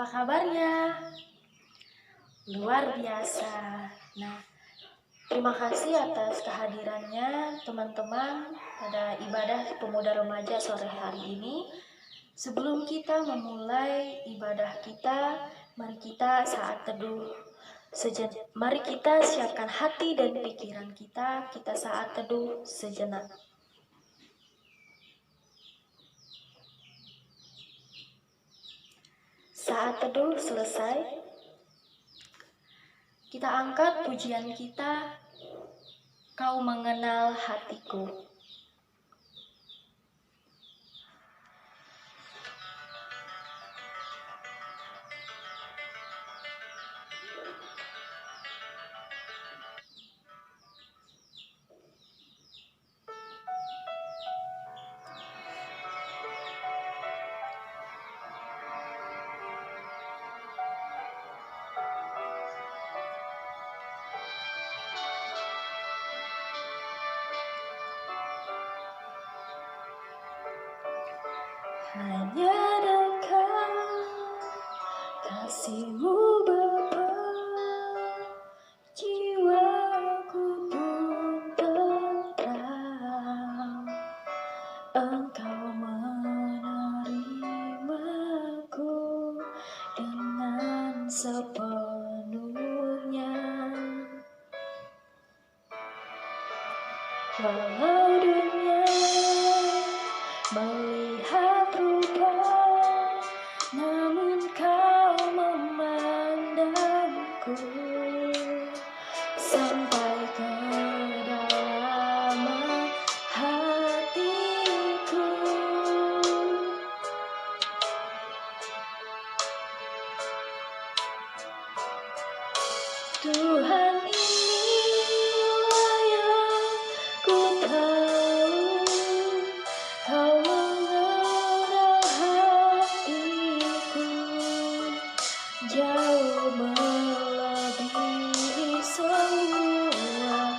kabarnya? Luar biasa. Nah, terima kasih atas kehadirannya teman-teman pada ibadah pemuda remaja sore hari ini. Sebelum kita memulai ibadah kita, mari kita saat teduh sejenak. Mari kita siapkan hati dan pikiran kita saat teduh sejenak. Saat teduh selesai, kita angkat pujian kita, Kau mengenal hatiku. Hanya dekat kasih-Mu Bapa, jiwaku pun tentram. Engkau menerimaku dengan sepenuhnya. Walau dunia melihat rupa, namun Kau memandangku sampai ke dalam hatiku. Tuhan, inilah yang ku tahu, Kau mengenal hatiku jauh melebihi semua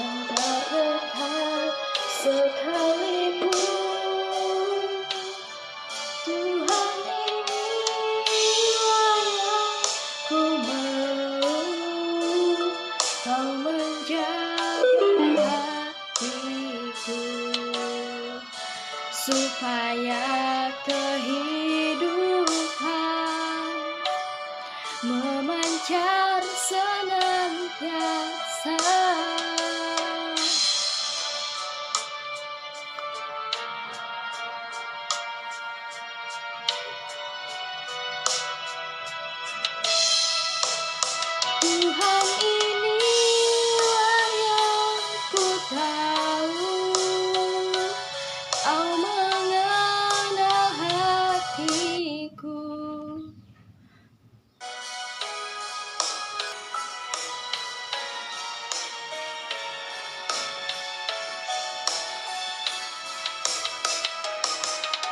yang terdekat sekalipun. Tuhan, inilah yang ku mau, Kau menjaga hatiku supaya kehidupan memancar senantiasa. Tuhan, inilah yang ku tahu, Kau mengenal hatiku.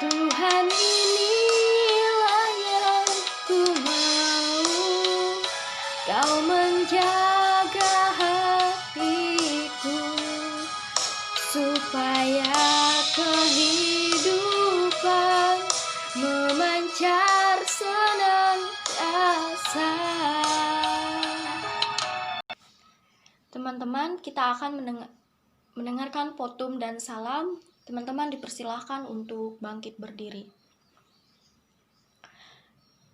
Tuhan, inilah yang ku mau, Kau menjaga hatiku supaya kehidupan memancar senantiasa. Teman-teman, kita akan mendengarkan potum dan salam. Teman-teman dipersilahkan untuk bangkit berdiri.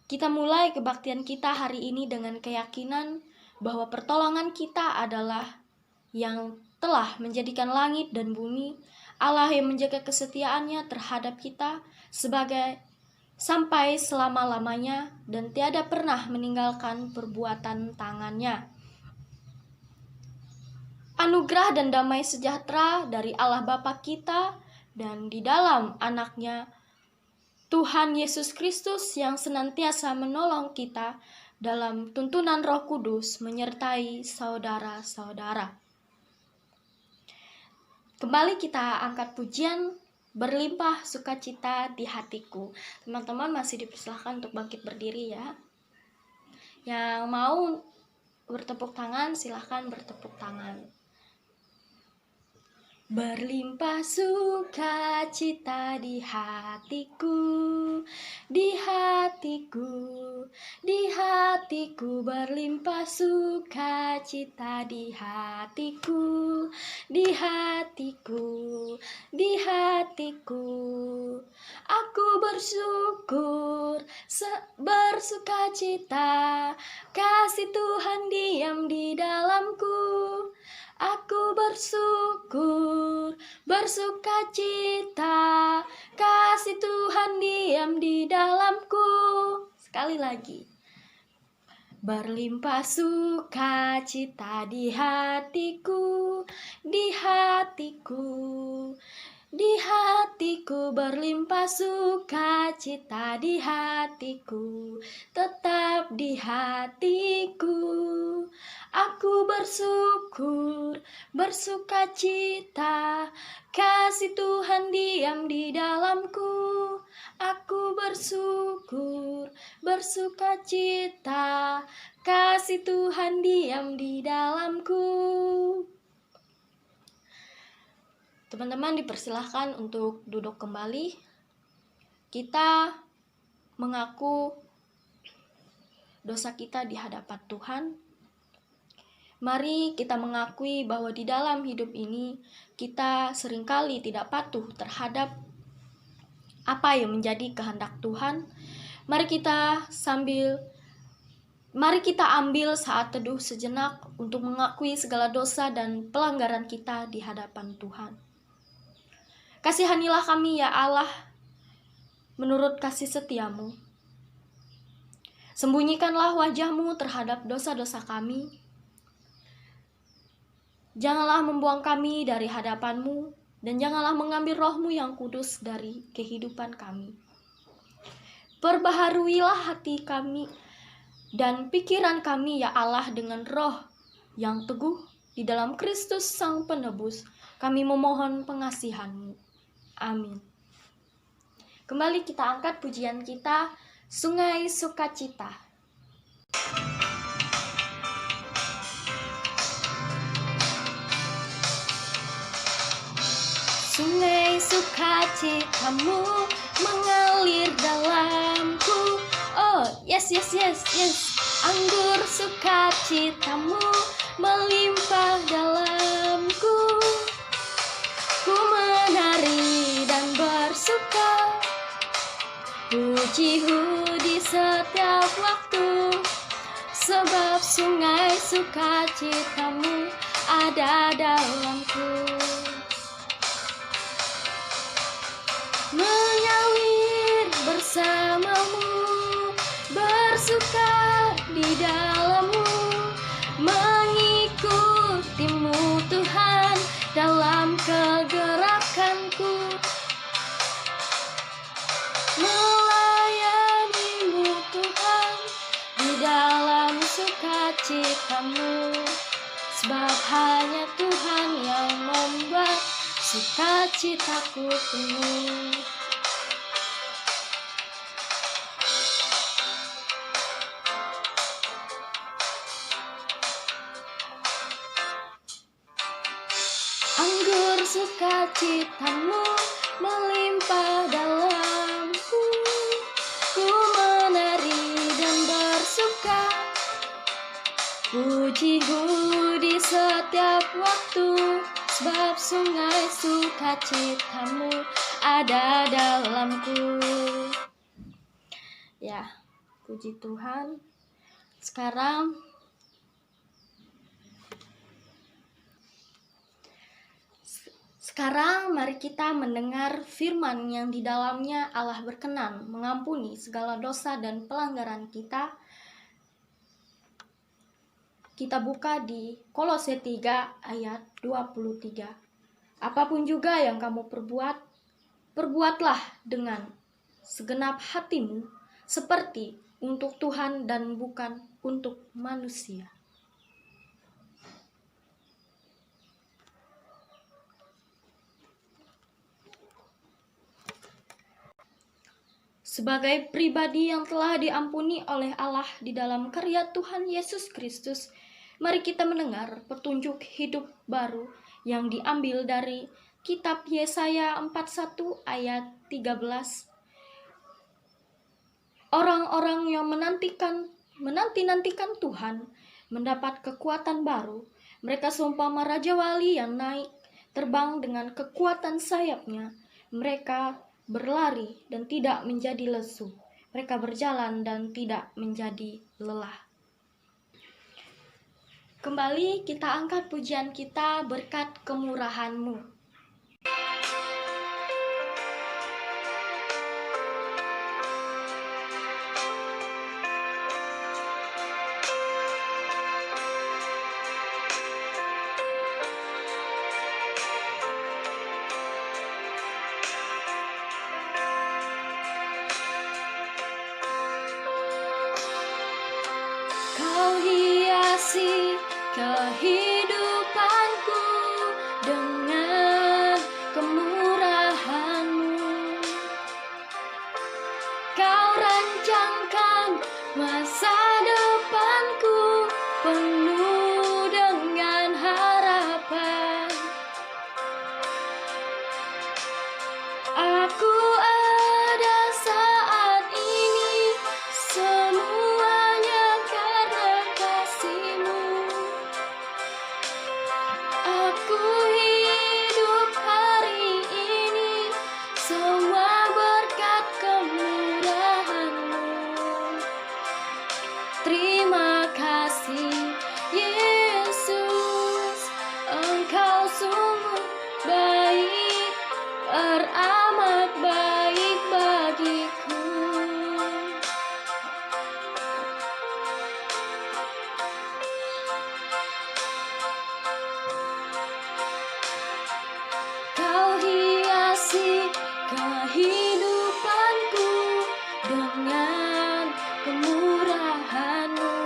Kita mulai kebaktian kita hari ini dengan keyakinan bahwa pertolongan kita adalah yang telah menjadikan langit dan bumi, Allah yang menjaga kesetiaannya terhadap kita sampai selama-lamanya dan tiada pernah meninggalkan perbuatan tangannya. Anugerah dan damai sejahtera dari Allah Bapa kita dan di dalam anaknya Tuhan Yesus Kristus yang senantiasa menolong kita dalam tuntunan Roh Kudus menyertai saudara-saudara. Kembali kita angkat pujian berlimpah sukacita di hatiku. Teman-teman masih dipersilahkan untuk bangkit berdiri ya. Yang mau bertepuk tangan silahkan bertepuk tangan. Berlimpah sukacita di hatiku di hatiku berlimpah sukacita, di hatiku, di hatiku, di hatiku. Aku bersyukur, bersukacita, kasih Tuhan diam di dalamku. Aku bersyukur, bersukacita, kasih Tuhan diam di dalamku. Sekali lagi. Berlimpah sukacita di hatiku, di hatiku, di hatiku berlimpah sukacita, di hatiku, tetap di hatiku. Aku bersyukur, bersukacita, kasih Tuhan diam di dalamku. Aku bersyukur, bersukacita, kasih Tuhan diam di dalamku. Teman-teman dipersilahkan untuk duduk kembali. Kita mengaku dosa kita di hadapan Tuhan. Mari kita mengakui bahwa di dalam hidup ini kita seringkali tidak patuh terhadap apa yang menjadi kehendak Tuhan. Mari kita ambil saat teduh sejenak untuk mengakui segala dosa dan pelanggaran kita di hadapan Tuhan. Kasihanilah kami ya Allah, menurut kasih setiamu. Sembunyikanlah wajahmu terhadap dosa-dosa kami. Janganlah membuang kami dari hadapanmu, dan janganlah mengambil rohmu yang kudus dari kehidupan kami. Perbaharuilah hati kami dan pikiran kami ya Allah dengan roh yang teguh di dalam Kristus Sang Penebus. Kami memohon pengasihan-Mu. Amin. Kembali kita angkat pujian kita, Sungai Sukacita. Sungai sukacitamu mengalir dalamku. Oh, yes. Anggur sukacitamu melimpah dalamku. Ku menari dan bersuka, puji-Mu di setiap waktu. Sebab sungai sukacitamu ada dalamku. Mengalir bersamamu, bersuka di dalam-Mu, mengikuti-Mu Tuhan dalam kegerakanku, melayani-Mu Tuhan di dalam sukacita-Mu, sebab hanya Tuhan yang membuat sukacitaku penuh. Anggur sukacitamu melimpah dalamku. Ku menari dan bersuka, puji-Mu di setiap waktu. Sebab sungai sukacitamu ada dalamku. Ya, puji Tuhan. Sekarang mari kita mendengar firman yang di dalamnya Allah berkenan mengampuni segala dosa dan pelanggaran kita. Kita buka di Kolose 3 ayat 23. Apapun juga yang kamu perbuat, perbuatlah dengan segenap hatimu seperti untuk Tuhan dan bukan untuk manusia. Sebagai pribadi yang telah diampuni oleh Allah di dalam karya Tuhan Yesus Kristus, mari kita mendengar petunjuk hidup baru yang diambil dari kitab Yesaya 41 ayat 13. Orang-orang yang menanti-nantikan Tuhan mendapat kekuatan baru. Mereka seumpama raja wali yang naik terbang dengan kekuatan sayapnya. Mereka berlari dan tidak menjadi lesu. Mereka berjalan dan tidak menjadi lelah. Kembali kita angkat pujian kita, berkat kemurahan-Mu. Kau hiasi kehidupanku dengan kemurahan-Mu. Kau rancangkan masa depanku penuh dengan harapan. Aku ada saat ini semuanya karena kasih-Mu. Aku hidup hari ini semua berkat kemurahan-Mu. Terima kasih Yesus, Engkau sungguh baik, teramat baik bagiku. Kau hiasi kehidupanku dengan kemurahan-Mu.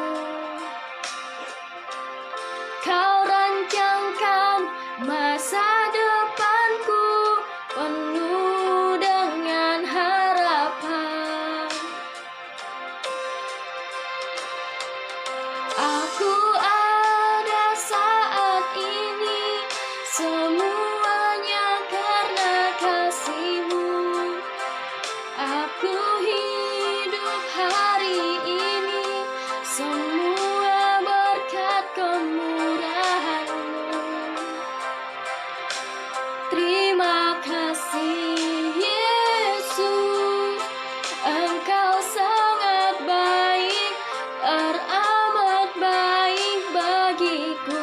Kau rancangkan masa depanku penuh dengan harapan. Aku ada saat ini semuanya karena kasih-Mu. Aku hidup hari ini semua berkat kemurahan-Mu. Terima kasih Yesus, Engkau sangat baik, teramat baik bagiku.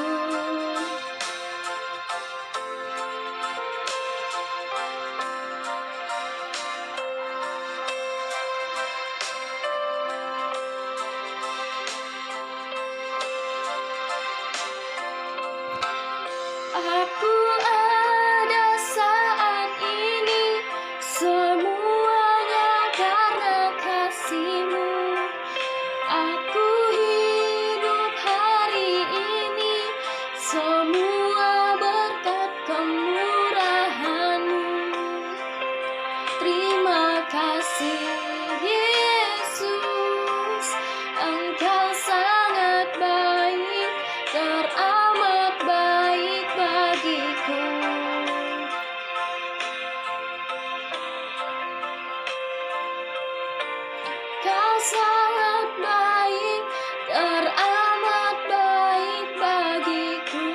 Aku ada saat ini semuanya karena kasih-Mu. Aku hidup hari ini semua berkat kemurahan-Mu. Terima kasih Yesus, Engkau sangat baik, teramat baik bagiku. Kau sangat baik, teramat baik bagiku.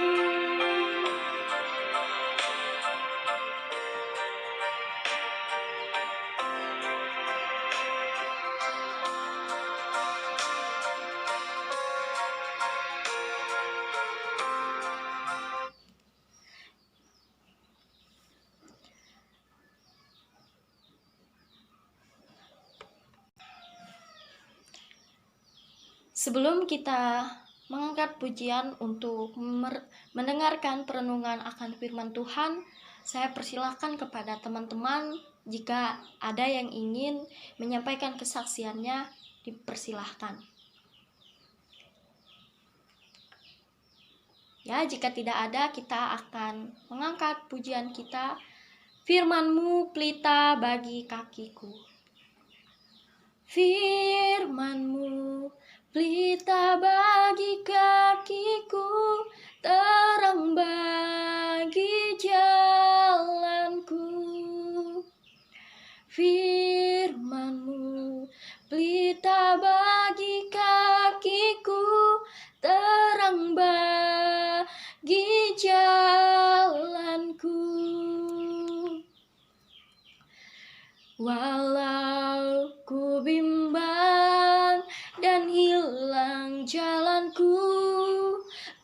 Sebelum kita mengangkat pujian untuk mendengarkan perenungan akan firman Tuhan, saya persilahkan kepada teman-teman jika ada yang ingin menyampaikan kesaksiannya, dipersilahkan. Ya, jika tidak ada, kita akan mengangkat pujian kita, firman-Mu pelita bagi kakiku. Firman-Mu pelita bagi kakiku, terang bagi jalanku. Firman-Mu pelita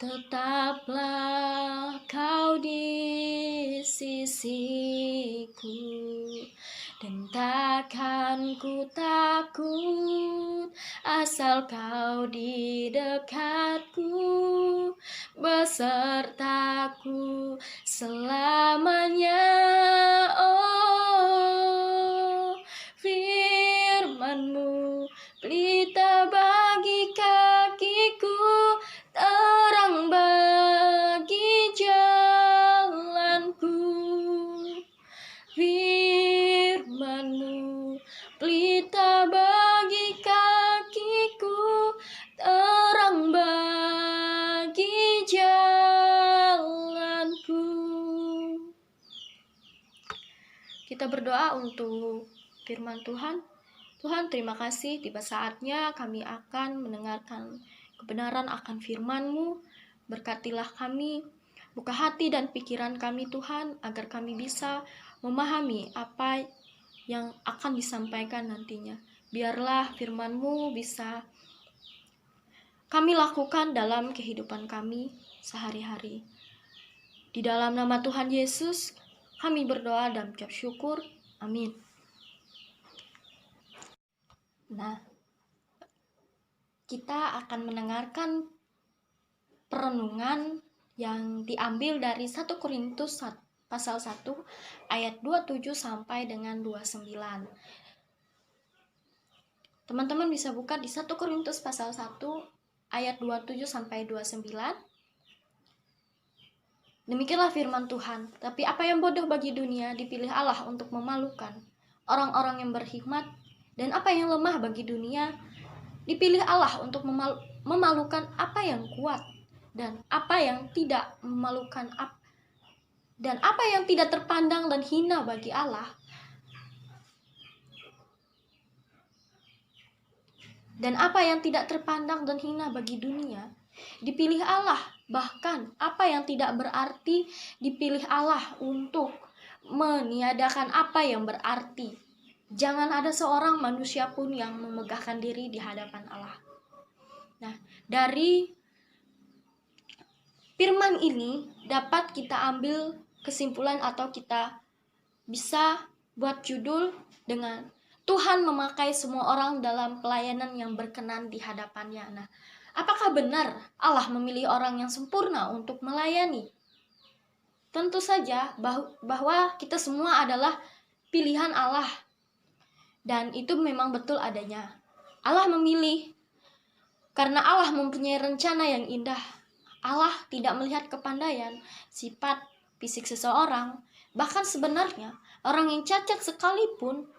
Tetaplah kau di sisiku, dan takkan ku takut asal kau di dekatku, besertaku selamanya. Oh, firman-Mu pelita bagi kakiku, terang bagi jalanku. Firman-Mu pelita bagi kakiku, terang bagi jalanku. Kita berdoa untuk firman Tuhan. Tuhan, terima kasih, tiba saatnya kami akan mendengarkan kebenaran akan firman-Mu. Berkatilah kami, buka hati dan pikiran kami Tuhan, agar kami bisa memahami apa yang akan disampaikan nantinya. Biarlah firman-Mu bisa kami lakukan dalam kehidupan kami sehari-hari. Di dalam nama Tuhan Yesus, kami berdoa dan ucap syukur. Amin. Nah, kita akan mendengarkan perenungan yang diambil dari 1 Korintus pasal 1 ayat 27 sampai dengan 29. Teman-teman bisa buka di 1 Korintus pasal 1 ayat 27 sampai 29. Demikianlah firman Tuhan. Tapi apa yang bodoh bagi dunia dipilih Allah untuk memalukan orang-orang yang berhikmat, dan apa yang lemah bagi dunia dipilih Allah untuk memalukan apa yang kuat, dan apa yang tidak memalukan, dan apa yang tidak terpandang dan hina bagi Allah, dan apa yang tidak terpandang dan hina bagi dunia dipilih Allah. Bahkan apa yang tidak berarti dipilih Allah untuk meniadakan apa yang berarti. Jangan ada seorang manusia pun yang memegahkan diri di hadapan Allah. Nah, dari firman ini dapat kita ambil kesimpulan, atau kita bisa buat judul dengan Tuhan memakai semua orang dalam pelayanan yang berkenan di hadapannya. Nah, apakah benar Allah memilih orang yang sempurna untuk melayani? Tentu saja bahwa kita semua adalah pilihan Allah, dan itu memang betul adanya. Allah memilih karena Allah mempunyai rencana yang indah. Allah tidak melihat kepandaian, sifat, fisik seseorang. Bahkan sebenarnya orang yang cacat sekalipun,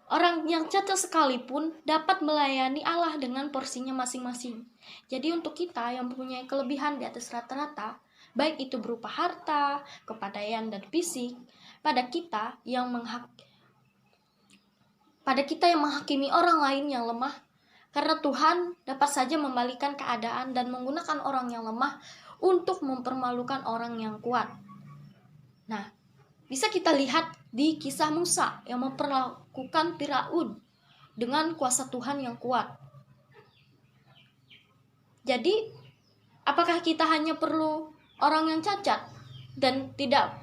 orang yang cacat sekalipun dapat melayani Allah dengan porsinya masing-masing. Jadi untuk kita yang mempunyai kelebihan di atas rata-rata, baik itu berupa harta, kepandaian, dan fisik, pada kita yang menghakimi orang lain yang lemah, karena Tuhan dapat saja membalikan keadaan dan menggunakan orang yang lemah untuk mempermalukan orang yang kuat. Nah, bisa kita lihat di kisah Musa yang memperlakukan Firaun dengan kuasa Tuhan yang kuat. Jadi, apakah kita hanya perlu orang yang cacat dan tidak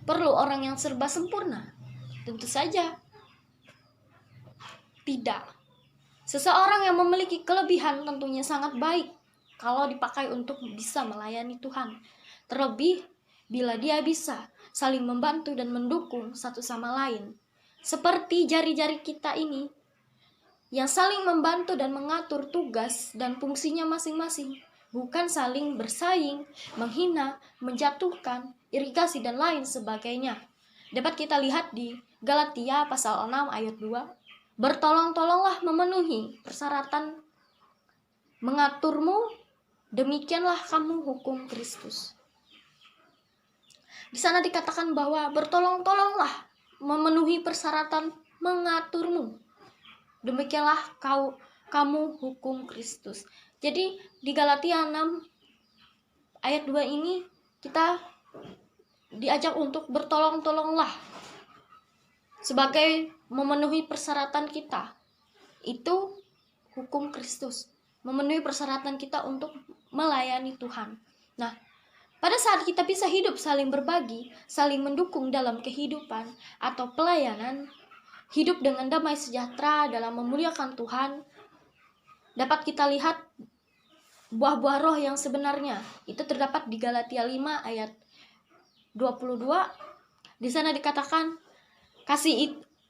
perlu orang yang serba sempurna? Tentu saja tidak. Seseorang yang memiliki kelebihan tentunya sangat baik kalau dipakai untuk bisa melayani Tuhan. Terlebih bila dia bisa saling membantu dan mendukung satu sama lain. Seperti jari-jari kita ini yang saling membantu dan mengatur tugas dan fungsinya masing-masing. Bukan saling bersaing, menghina, menjatuhkan, irigasi, dan lain sebagainya. Dapat kita lihat di Galatia pasal 6 ayat 2. Bertolong-tolonglah memenuhi persyaratan mengaturmu, demikianlah kamu hukum Kristus. Di sana dikatakan bahwa bertolong-tolonglah memenuhi persyaratan mengaturmu, demikianlah kamu hukum Kristus. Jadi di Galatia 6 ayat 2 ini kita diajak untuk bertolong-tolonglah sebagai memenuhi persyaratan kita. Itu hukum Kristus, memenuhi persyaratan kita untuk melayani Tuhan. Nah, pada saat kita bisa hidup saling berbagi, saling mendukung dalam kehidupan atau pelayanan, hidup dengan damai sejahtera dalam memuliakan Tuhan, dapat kita lihat buah-buah roh yang sebenarnya. Itu terdapat di Galatia 5 ayat 22. Di sana dikatakan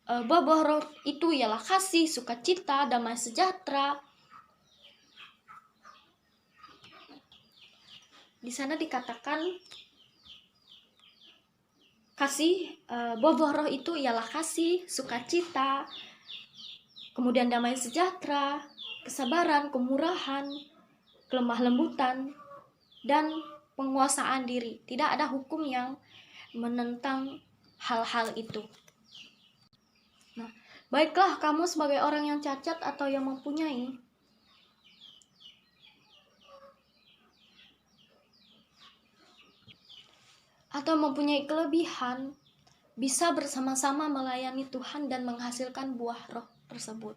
buah-buah roh itu ialah kasih, sukacita, damai sejahtera. Di sana dikatakan buah-buah roh itu ialah kasih, sukacita, kemudian damai sejahtera, kesabaran, kemurahan, kelemah lembutan, dan penguasaan diri. Tidak ada hukum yang menentang hal-hal itu. Nah, baiklah kamu sebagai orang yang cacat atau yang mempunyai kelebihan, bisa bersama-sama melayani Tuhan dan menghasilkan buah roh tersebut.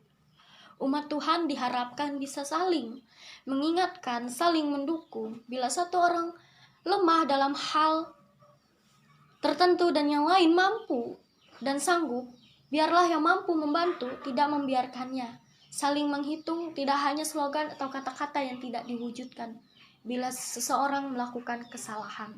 Umat Tuhan diharapkan bisa saling mengingatkan, saling mendukung. Bila satu orang lemah dalam hal tertentu dan yang lain mampu dan sanggup, biarlah yang mampu membantu, tidak membiarkannya. Saling menghitung, tidak hanya slogan atau kata-kata yang tidak diwujudkan bila seseorang melakukan kesalahan.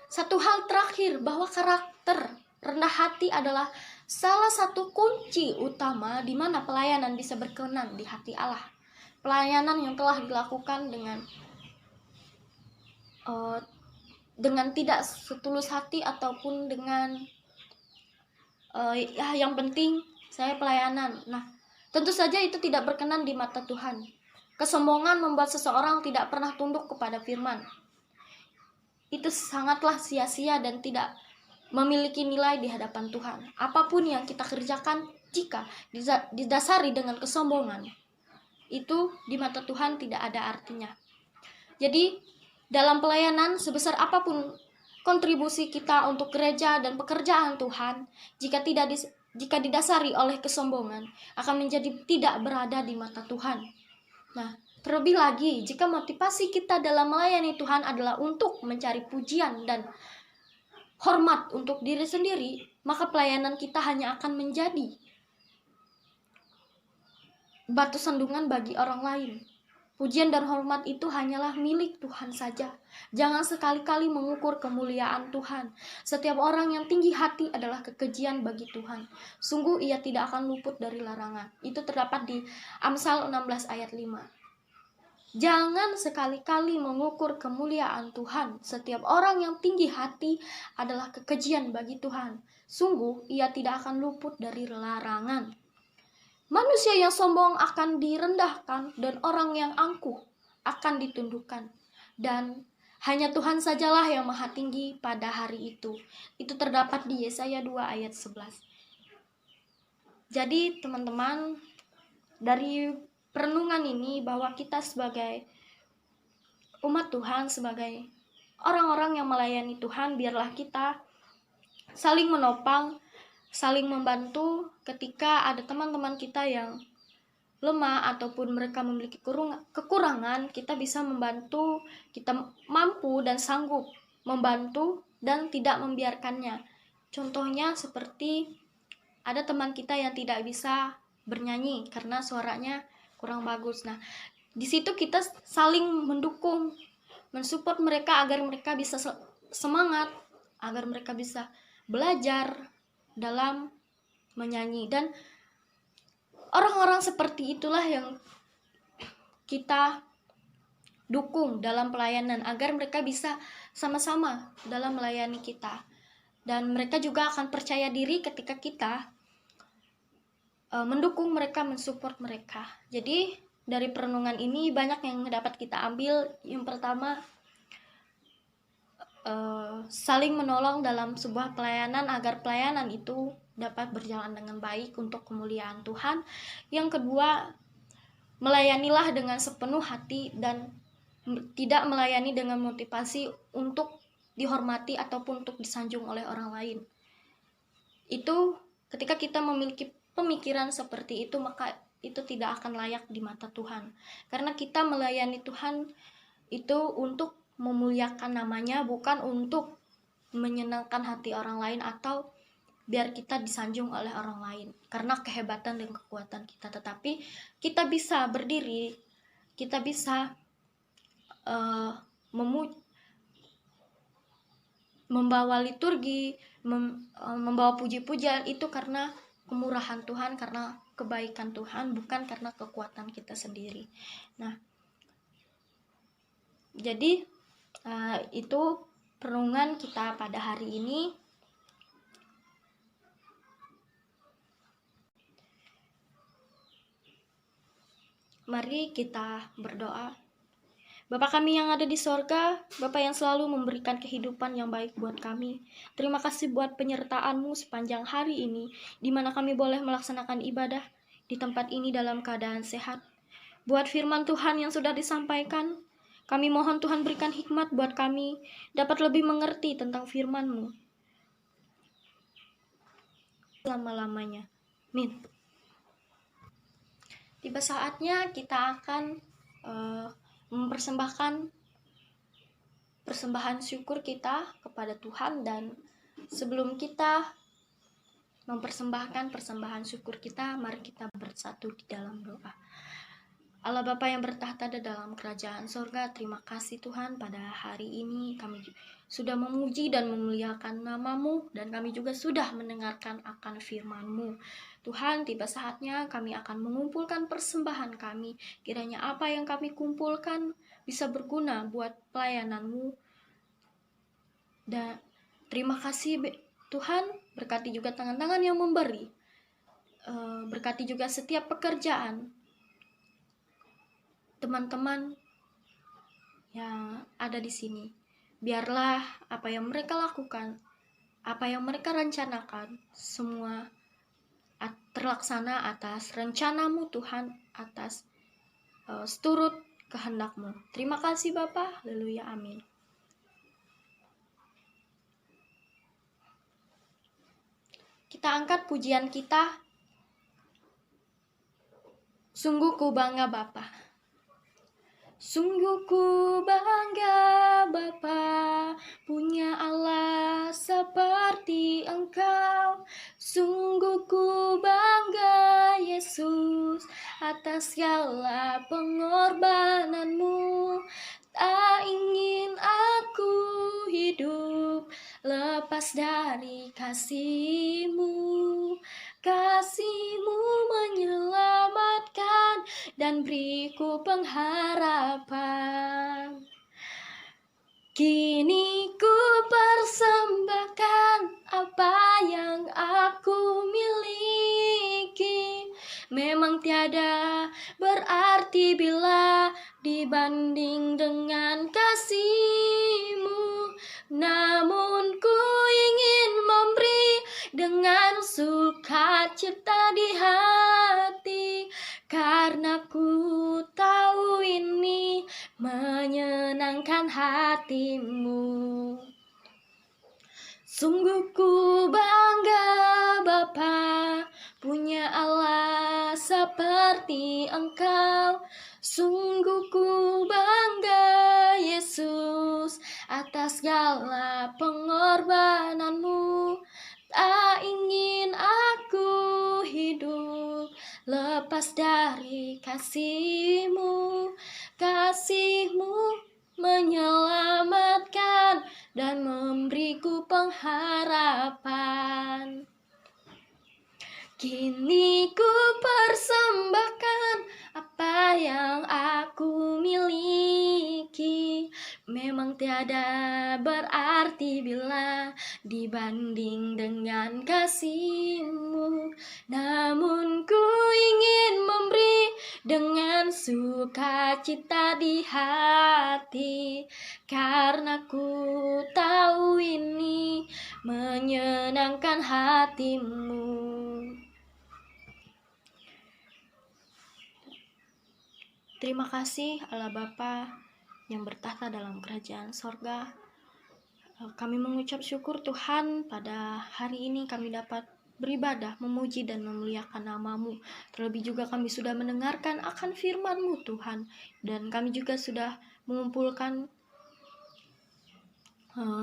Satu hal terakhir, bahwa karakter rendah hati adalah salah satu kunci utama di mana pelayanan bisa berkenan di hati Allah. Pelayanan yang telah dilakukan dengan tidak setulus hati ataupun dengan yang penting saya pelayanan. Nah, tentu saja itu tidak berkenan di mata Tuhan. Kesombongan membuat seseorang tidak pernah tunduk kepada firman. Itu sangatlah sia-sia dan tidak memiliki nilai di hadapan Tuhan. Apapun yang kita kerjakan jika didasari dengan kesombongan, itu di mata Tuhan tidak ada artinya. Jadi dalam pelayanan, sebesar apapun kontribusi kita untuk gereja dan pekerjaan Tuhan, jika didasari oleh kesombongan, akan menjadi tidak berada di mata Tuhan. Nah, terlebih lagi jika motivasi kita dalam melayani Tuhan adalah untuk mencari pujian dan hormat untuk diri sendiri, maka pelayanan kita hanya akan menjadi batu sandungan bagi orang lain. Pujian dan hormat itu hanyalah milik Tuhan saja. Jangan sekali-kali mengukur kemuliaan Tuhan. Setiap orang yang tinggi hati adalah kekejian bagi Tuhan. Sungguh ia tidak akan luput dari larangan. Itu terdapat di Amsal 16 ayat 5. Jangan sekali-kali mengukur kemuliaan Tuhan. Setiap orang yang tinggi hati adalah kekejian bagi Tuhan. Sungguh ia tidak akan luput dari larangan. Manusia yang sombong akan direndahkan dan orang yang angkuh akan ditundukkan. Dan hanya Tuhan sajalah yang maha tinggi pada hari itu. Itu terdapat di Yesaya 2 ayat 11. Jadi teman-teman, dari perenungan ini bahwa kita sebagai umat Tuhan, sebagai orang-orang yang melayani Tuhan, biarlah kita saling menopang, saling membantu ketika ada teman-teman kita yang lemah ataupun mereka memiliki kekurangan. Kita bisa membantu, kita mampu dan sanggup membantu dan tidak membiarkannya. Contohnya seperti ada teman kita yang tidak bisa bernyanyi karena suaranya kurang bagus. Nah, di situ kita saling mendukung, mensupport mereka agar mereka bisa semangat, agar mereka bisa belajar dalam menyanyi. Dan orang-orang seperti itulah yang kita dukung dalam pelayanan agar mereka bisa sama-sama dalam melayani kita. Dan mereka juga akan percaya diri ketika kita mendukung mereka, mensupport mereka. Jadi dari perenungan ini banyak yang dapat kita ambil. Yang pertama, saling menolong dalam sebuah pelayanan agar pelayanan itu dapat berjalan dengan baik untuk kemuliaan Tuhan. Yang kedua, melayanilah dengan sepenuh hati dan tidak melayani dengan motivasi untuk dihormati ataupun untuk disanjung oleh orang lain. Itu ketika kita memiliki pemikiran seperti itu, maka itu tidak akan layak di mata Tuhan. Karena kita melayani Tuhan itu untuk memuliakan namanya, bukan untuk menyenangkan hati orang lain atau biar kita disanjung oleh orang lain karena kehebatan dan kekuatan kita. Tetapi kita bisa berdiri, kita bisa membawa liturgi, membawa puji-pujian itu karena kemurahan Tuhan, karena kebaikan Tuhan, bukan karena kekuatan kita sendiri. Nah, jadi itu perenungan kita pada hari ini. Mari kita berdoa. Bapa kami yang ada di sorga, Bapa yang selalu memberikan kehidupan yang baik buat kami. Terima kasih buat penyertaan-Mu sepanjang hari ini, di mana kami boleh melaksanakan ibadah di tempat ini dalam keadaan sehat. Buat firman Tuhan yang sudah disampaikan, kami mohon Tuhan berikan hikmat buat kami, dapat lebih mengerti tentang firman-Mu selama-lamanya. Amin. Tiba saatnya kita akan mempersembahkan persembahan syukur kita kepada Tuhan, dan sebelum kita mempersembahkan persembahan syukur kita, mari kita bersatu di dalam doa. Allah Bapa yang bertahta di dalam kerajaan sorga, terima kasih Tuhan, pada hari ini kami sudah memuji dan memuliakan nama-Mu, dan kami juga sudah mendengarkan akan firman-Mu. Tuhan, tiba saatnya kami akan mengumpulkan persembahan kami. Kiranya apa yang kami kumpulkan bisa berguna buat pelayanan-Mu. Dan terima kasih Tuhan, berkati juga tangan-tangan yang memberi. Berkati juga setiap pekerjaan teman-teman yang ada di sini. Biarlah apa yang mereka lakukan, apa yang mereka rencanakan, semua terlaksana atas rencana-Mu Tuhan, atas seturut kehendak-Mu. Terima kasih Bapa. Haleluya, amin. Kita angkat pujian kita. Sungguh ku bangga Bapa. Sungguh ku bangga Bapa, punya Allah seperti Engkau. Sungguh ku bangga Yesus, atas segala pengorbanan-Mu. Tak ingin aku hidup lepas dari kasih-Mu. Kasih-Mu menyelamatkan dan beriku pengharapan. Kini ku persembahkan apa yang aku miliki. Memang tiada berarti bila dibanding dengan kasih-Mu. Namun ku ingin memberi dengan sukacita di hati, karena ku tahu ini menyenangkan hati-Mu. Sungguh ku bangga Bapa, punya Allah seperti Engkau. Sungguh ku bangga Yesus, atas segala pengorbanan-Mu. Tak ingin aku hidup lepas dari kasih-Mu. Kasih-Mu menyelamatkan dan memberiku pengharapan. Kini ku persembahkan apa yang aku miliki. Memang tiada berarti bila dibanding dengan kasih-Mu. Namun ku ingin memberi dengan sukacita di hati, karena ku tahu ini menyenangkan hati-Mu. Terima kasih Allah Bapa yang bertahta dalam kerajaan sorga. Kami mengucap syukur Tuhan, pada hari ini kami dapat beribadah, memuji dan memuliakan nama-Mu. Terlebih juga kami sudah mendengarkan akan firman-Mu Tuhan, dan kami juga sudah mengumpulkan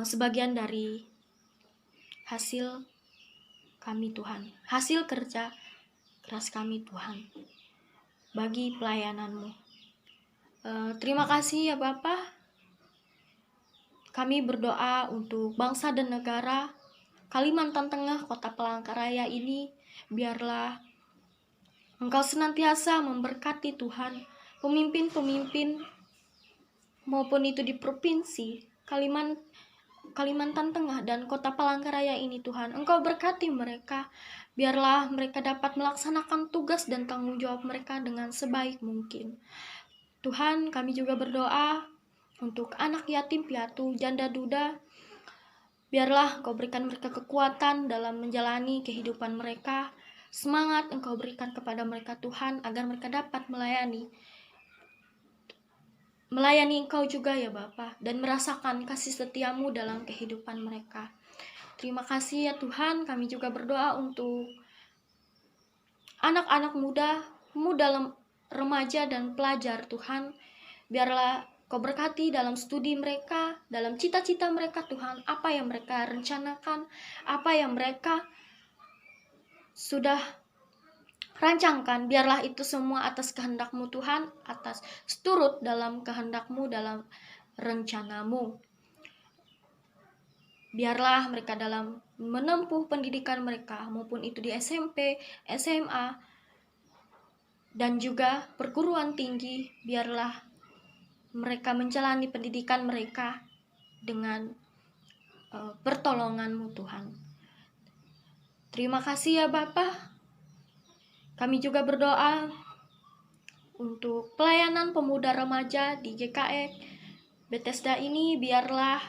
sebagian dari hasil kami Tuhan, hasil kerja keras kami Tuhan, bagi pelayanan-Mu. Terima kasih ya Bapa. Kami berdoa untuk bangsa dan negara Kalimantan Tengah, Kota Palangkaraya ini, biarlah Engkau senantiasa memberkati Tuhan, pemimpin-pemimpin maupun itu di provinsi Kalimantan Tengah dan Kota Palangkaraya ini Tuhan. Engkau berkati mereka, biarlah mereka dapat melaksanakan tugas dan tanggung jawab mereka dengan sebaik mungkin. Tuhan, kami juga berdoa untuk anak yatim piatu, janda duda. Biarlah Engkau berikan mereka kekuatan dalam menjalani kehidupan mereka. Semangat Engkau berikan kepada mereka Tuhan, agar mereka dapat melayani Engkau juga ya Bapa, dan merasakan kasih setiamu dalam kehidupan mereka. Terima kasih ya Tuhan. Kami juga berdoa untuk anak-anak muda, remaja dan pelajar Tuhan. Biarlah Kau berkati dalam studi mereka, dalam cita-cita mereka Tuhan, apa yang mereka rencanakan, apa yang mereka sudah rancangkan, biarlah itu semua atas kehendak-Mu Tuhan, atas turut dalam kehendak-Mu, dalam rencana-Mu. Biarlah mereka dalam menempuh pendidikan mereka, maupun itu di SMP, SMA, dan juga perguruan tinggi, biarlah mereka menjalani pendidikan mereka dengan pertolongan-Mu Tuhan. Terima kasih ya Bapa. Kami juga berdoa untuk pelayanan pemuda remaja di GKE Bethesda ini, biarlah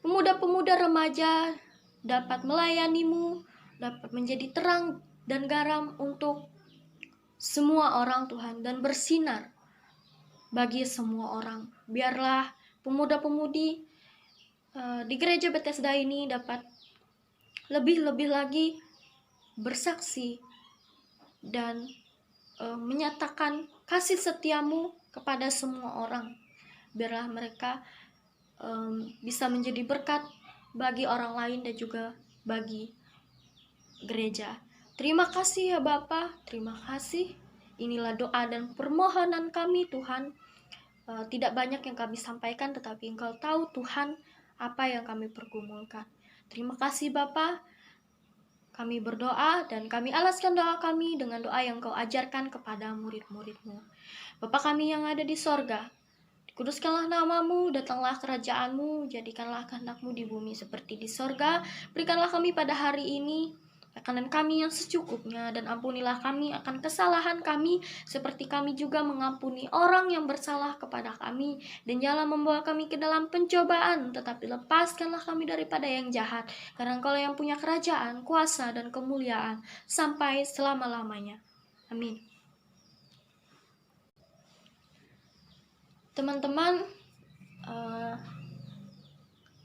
pemuda-pemuda remaja dapat melayani-Mu, dapat menjadi terang dan garam untuk semua orang Tuhan, dan bersinar bagi semua orang. Biarlah pemuda-pemudi di gereja Bethesda ini dapat lebih-lebih lagi bersaksi dan menyatakan kasih setiamu kepada semua orang. Biarlah mereka bisa menjadi berkat bagi orang lain dan juga bagi gereja. Terima kasih ya Bapa, terima kasih. Inilah doa dan permohonan kami Tuhan. Tidak banyak yang kami sampaikan, tetapi Engkau tahu Tuhan apa yang kami pergumulkan. Terima kasih Bapa. Kami berdoa dan kami alaskan doa kami dengan doa yang Kau ajarkan kepada murid-murid-Mu. Bapa kami yang ada di sorga, dikuduskanlah nama-Mu, datanglah kerajaan-Mu, jadikanlah kehendak-Mu di bumi seperti di sorga. Berikanlah kami pada hari ini makanan kami yang secukupnya, dan ampunilah kami akan kesalahan kami, seperti kami juga mengampuni orang yang bersalah kepada kami. Dan janganlah membawa kami ke dalam pencobaan, tetapi lepaskanlah kami daripada yang jahat. Karena Engkau yang punya kerajaan, kuasa, dan kemuliaan sampai selama-lamanya. Amin. Teman-teman,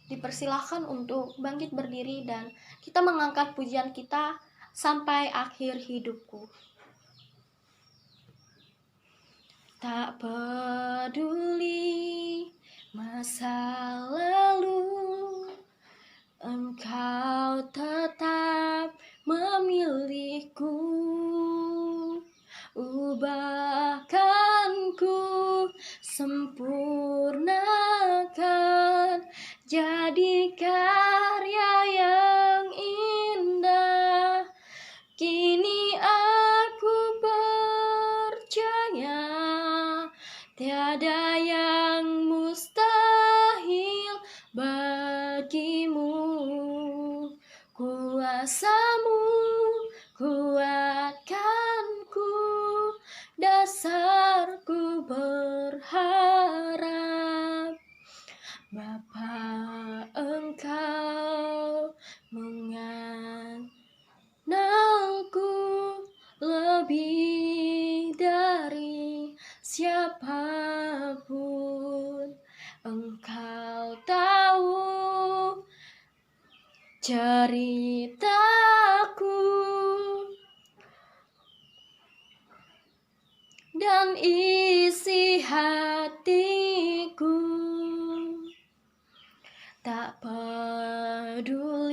dipersilahkan untuk bangkit berdiri dan kita mengangkat pujian kita sampai akhir hidupku. Tak peduli masa lalu, Engkau tetap memilihku. Ubahkanku, sempurnakan, jadi karya yang indah. Kini aku percaya, tiada yang mustahil bagimu. Kuasa-Mu kuatkanku, dasarku berharap. Bapa, Engkau mengenalku lebih dari siapapun. Engkau tahu ceritaku, dan isi hatiku. Tak peduli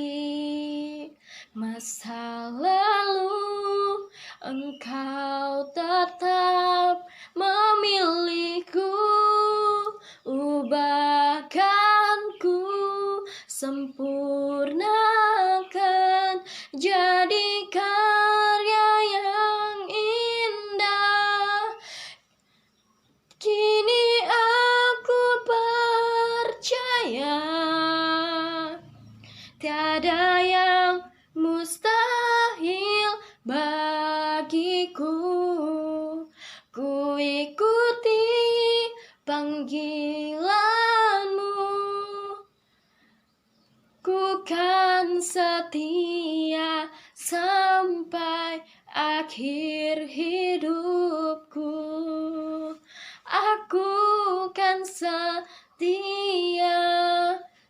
masa lalu, Engkau tetap memilihku. Ubahkanku, sempurnakan, jadi karya yang indah. Kini aku percaya tiada yang mustahil bagiku. Ku ikuti panggilanmu, ku kan setia sampai akhir hidupku. Aku kan setia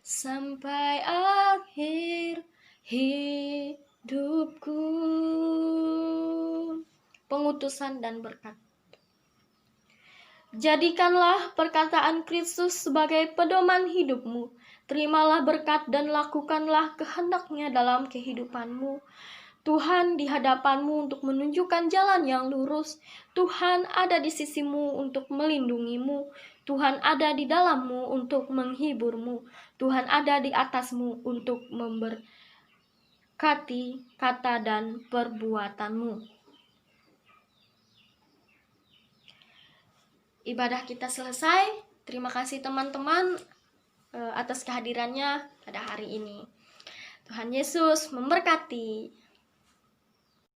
sampai akhir hidupku. Pengutusan dan berkat. Jadikanlah perkataan Kristus sebagai pedoman hidupmu. Terimalah berkat dan lakukanlah kehendak-Nya dalam kehidupanmu. Tuhan di hadapanmu untuk menunjukkan jalan yang lurus. Tuhan ada di sisimu untuk melindungimu. Tuhan ada di dalammu untuk menghiburmu. Tuhan ada di atasmu untuk memberkati kata dan perbuatanmu. Ibadah kita selesai. Terima kasih teman-teman atas kehadirannya pada hari ini. Tuhan Yesus memberkati.